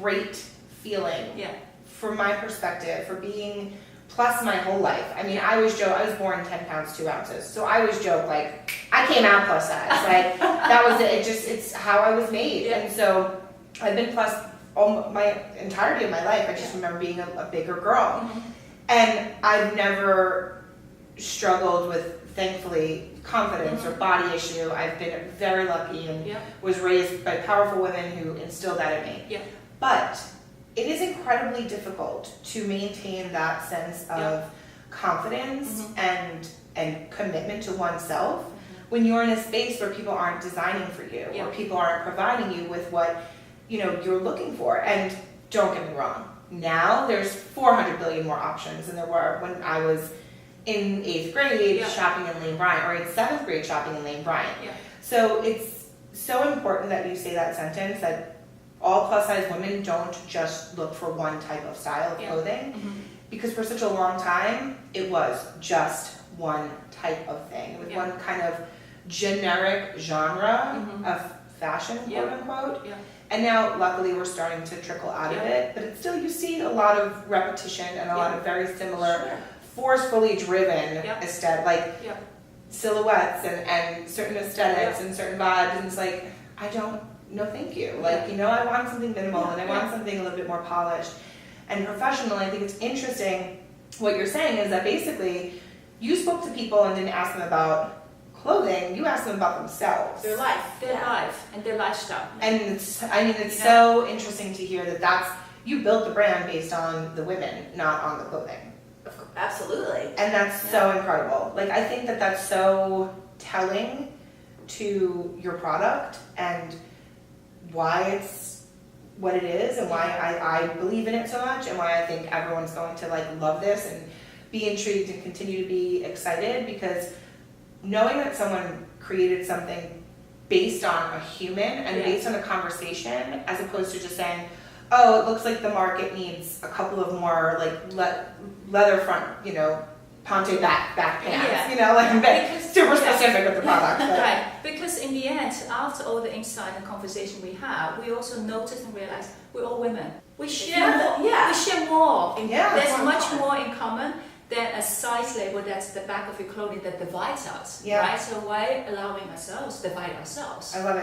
great feeling Yeah. from my perspective for being plus my whole life. I mean, I always joke, I was born 10 pounds, 2 ounces. So I always joke, like, I came out plus size. Like, that was it. It's how I was made. Yeah. And so I've been plus all my entirety of my life. I just remember being a bigger girl. And I've never struggled with, thankfully, confidence or body issue. I've been very lucky and was raised by powerful women who instilled that in me. Yeah. But it is incredibly difficult to maintain that sense of confidence and commitment to oneself when you're in a space where people aren't designing for you or people aren't providing you with what you're looking for. And don't get me wrong, now there's 400 billion more options than there were when I was in 8th grade shopping in Lane Bryant, or in 7th grade shopping in Lane Bryant. So it's so important that you say that sentence, that all plus size women don't just look for one type of style of clothing, because for such a long time it was just one type of thing, with one kind of generic genre of fashion, quote unquote. And now luckily we're starting to trickle out of it, but it's still, you see a lot of repetition and a lot of very similar forcefully driven aesthetic, like silhouettes and certain aesthetics and certain vibes, and it's like, I don't, no thank you. Like, I want something minimal and I want something a little bit more polished. And professionally, I think it's interesting what you're saying is that basically you spoke to people and didn't ask them about clothing, you asked them about themselves. Their life. Their life and their lifestyle. And it's so interesting to hear that you built the brand based on the women, not on the clothing. Absolutely. And that's so incredible. Like, I think that's so telling to your product and why it's what it is, and why I believe in it so much, and why I think everyone's going to love this and be intrigued and continue to be excited, because knowing that someone created something based on a human and based on a conversation, as opposed to just saying, oh, it looks like the market needs a couple of more leather front, ponte back pants, super specific with the product. But. Right, because in the end, after all the insight and conversation we have, we also notice and realize we're all women. We share more. We share more. There's much more in common than a size label that's the back of your clothing that divides us. Right? So why allowing ourselves to divide ourselves? I love it.